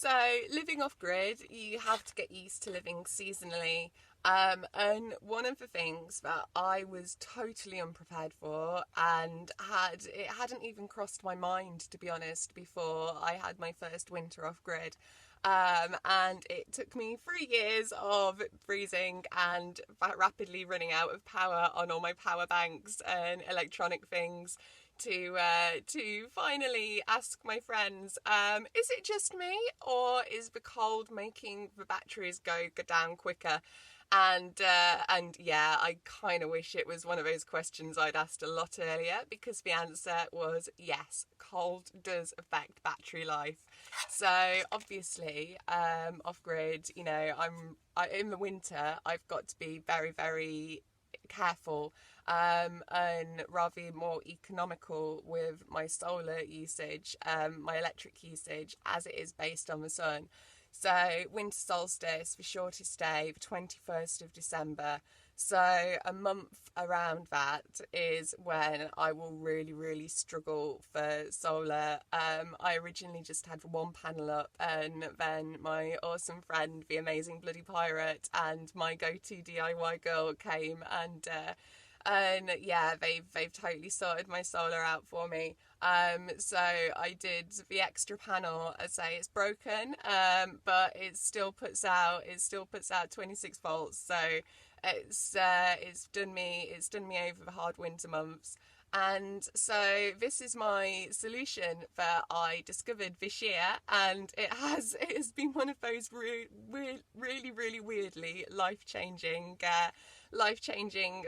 So living off grid, you have to get used to living seasonally. And one of the things that I was totally unprepared for, and it hadn't even crossed my mind, to be honest, before I had my first winter off grid. And it took me 3 years of freezing and rapidly running out of power on all my power banks and electronic things to finally ask my friends, is it just me, or is the cold making the batteries go down quicker? And yeah, I kind of wish it was one of those questions I'd asked a lot earlier, because the answer was yes, cold does affect battery life. So obviously, off grid, in the winter I've got to be very, very careful, and rather more economical with my solar usage, my electric usage, as it is based on the sun. So winter solstice, the shortest day, the 21st of December. So a month around that is when I will really, really struggle for solar. I originally just had one panel up, and then my awesome friend, the amazing Bloody Pirate, and my go-to DIY girl came, and yeah, they've totally sorted my solar out for me. So I did the extra panel. I say it's broken, but it still puts out 26 volts. So it's done me over the hard winter months. And so this is my solution that I discovered this year, and it has been one of those really, really weirdly life-changing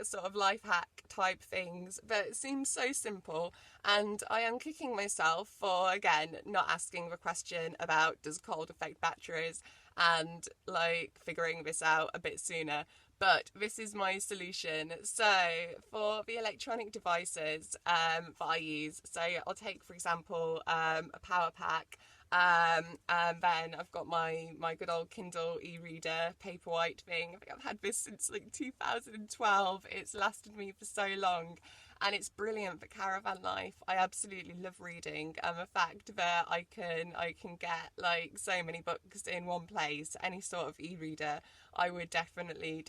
sort of life hack type things that seems so simple. And I am kicking myself for, again, not asking the question about does cold affect batteries, and like figuring this out a bit sooner. But this is my solution. So for the electronic devices that I use, so I'll take, for example, a power pack, and then I've got my good old Kindle e-reader Paperwhite thing. I think I've had this since like 2012. It's lasted me for so long, and it's brilliant for caravan life. I absolutely love reading, and the fact that I can get like so many books in one place, any sort of e-reader, I would definitely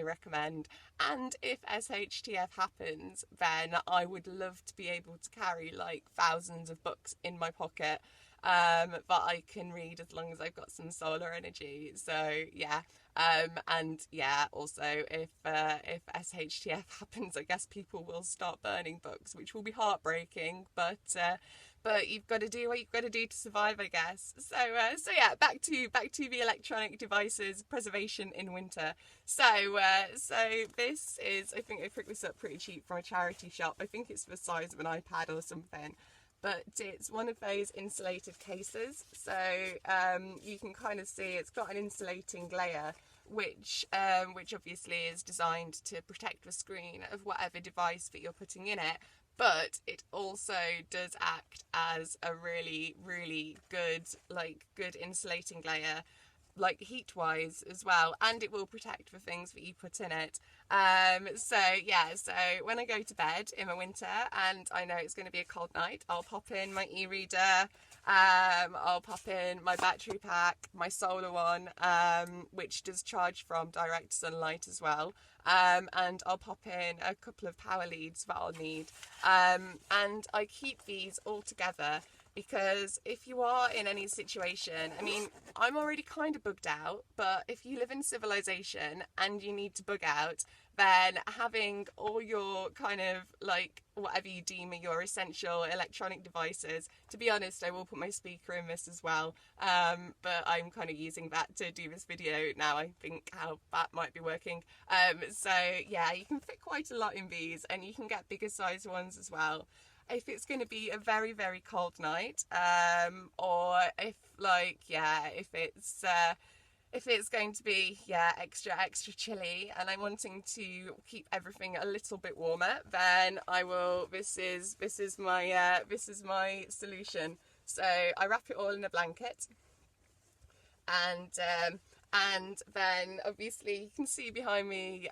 recommend. And if SHTF happens, then I would love to be able to carry like thousands of books in my pocket, that I can read as long as I've got some solar energy. So yeah, and yeah, also if SHTF happens, I guess people will start burning books, which will be heartbreaking, but you've got to do what you've got to do to survive, I guess. So yeah, back to the electronic devices preservation in winter. So this is, I think I picked this up pretty cheap from a charity shop. I think it's the size of an iPad or something. But it's one of those insulated cases, so you can kind of see it's got an insulating layer, which obviously is designed to protect the screen of whatever device that you're putting in it. But it also does act as a really, really good insulating layer, like heat wise as well, and it will protect the things that you put in it. So when I go to bed in the winter and I know it's going to be a cold night, I'll pop in my e-reader, I'll pop in my battery pack, my solar one, which does charge from direct sunlight as well, and I'll pop in a couple of power leads that I'll need, and I keep these all together. Because if you are in any situation, I mean, I'm already kind of bugged out, but if you live in civilization and you need to bug out, then having all your kind of like whatever you deem are your essential electronic devices, to be honest, I will put my speaker in this as well, but I'm kind of using that to do this video now. I think how that might be working. So yeah, you can fit quite a lot in these, and you can get bigger size ones as well. If it's going to be a very, very cold night, or if it's going to be extra chilly, and I'm wanting to keep everything a little bit warmer, then I will. This is my solution. So I wrap it all in a blanket, and then obviously you can see behind me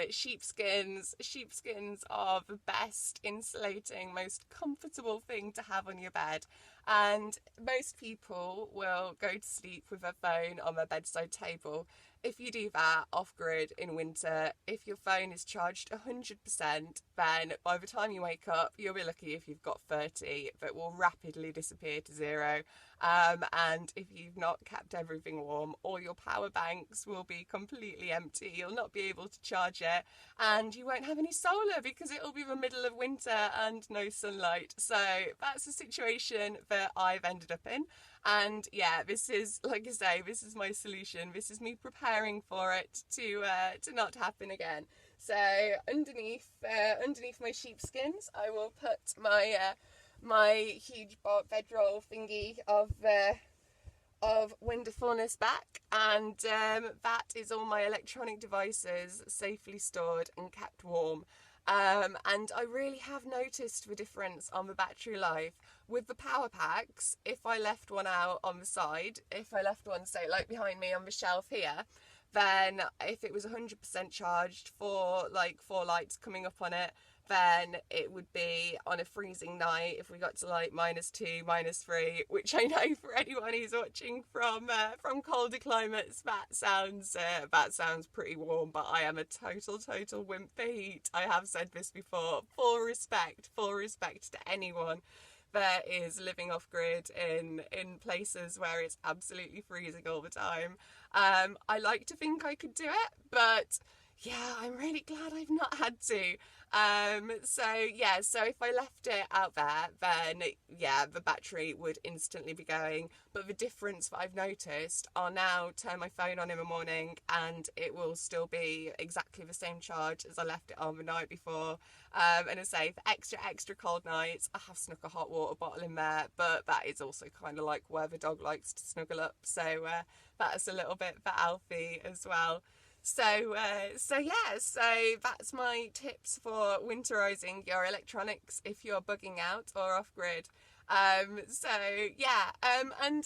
sheepskins. Sheepskins are the best insulating, most comfortable thing to have on your bed. And most people will go to sleep with their phone on their bedside table. If you do that off-grid in winter, if your phone is charged 100%, then by the time you wake up, you'll be lucky if you've got 30, that will rapidly disappear to zero. And if you've not kept everything warm, all your power banks will be completely empty. You'll not be able to charge it, and you won't have any solar because it'll be the middle of winter and no sunlight. So that's the situation that I've ended up in. And yeah, this is, like I say, this is my solution. This is me preparing for it to not happen again. So underneath my sheepskins, I will put my huge bedroll thingy of wonderfulness back, and that is all my electronic devices safely stored and kept warm. And I really have noticed the difference on the battery life with the power packs. If I left one out on the side, if I left one, say, like behind me on the shelf here, then if it was 100% charged for like 4 lights coming up on it, then it would be on a freezing night if we got to like -2, -3, which I know for anyone who's watching from colder climates, that sounds pretty warm, but I am a total wimp for heat. I have said this before. Full respect to anyone that is living off grid in places where it's absolutely freezing all the time. I like to think I could do it, but yeah, I'm really glad I've not had to. So if I left it out there, then yeah, the battery would instantly be going. But the difference that I've noticed, I'll now turn my phone on in the morning and it will still be exactly the same charge as I left it on the night before. And I say, for extra cold nights, I have snuck a hot water bottle in there, but that is also kind of like where the dog likes to snuggle up. So that's a little bit for Alfie as well. So that's my tips for winterizing your electronics if you're bugging out or off grid. And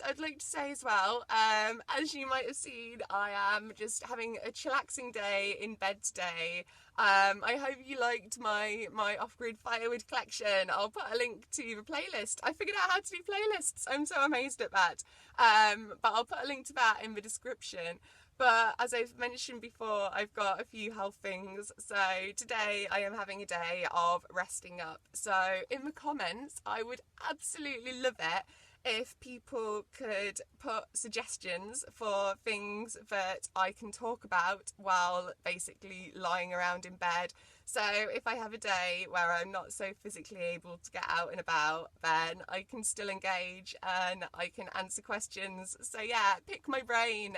I'd like to say as well, as you might have seen, I am just having a chillaxing day in bed today. I hope you liked my off-grid Firewood collection. I'll put a link to the playlist. I figured out how to do playlists. I'm so amazed at that. But I'll put a link to that in the description. But as I've mentioned before, I've got a few health things. So today I am having a day of resting up. So in the comments, I would absolutely love it if people could put suggestions for things that I can talk about while basically lying around in bed. So if I have a day where I'm not so physically able to get out and about, then I can still engage and I can answer questions. So yeah, pick my brain,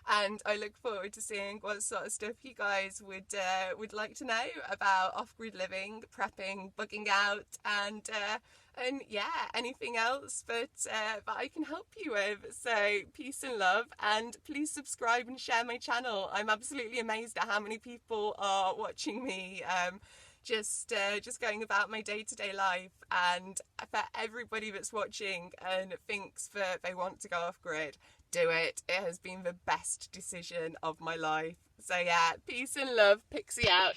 and I look forward to seeing what sort of stuff you guys would like to know about off-grid living, prepping, bugging out, and yeah, anything else that I can help you with. So peace and love, and please subscribe and share my channel. I'm absolutely amazed at how many people are watching me, just going about my day-to-day life. And for everybody that's watching and thinks that they want to go off grid, do it. It has been the best decision of my life. So yeah, peace and love, Pixie out.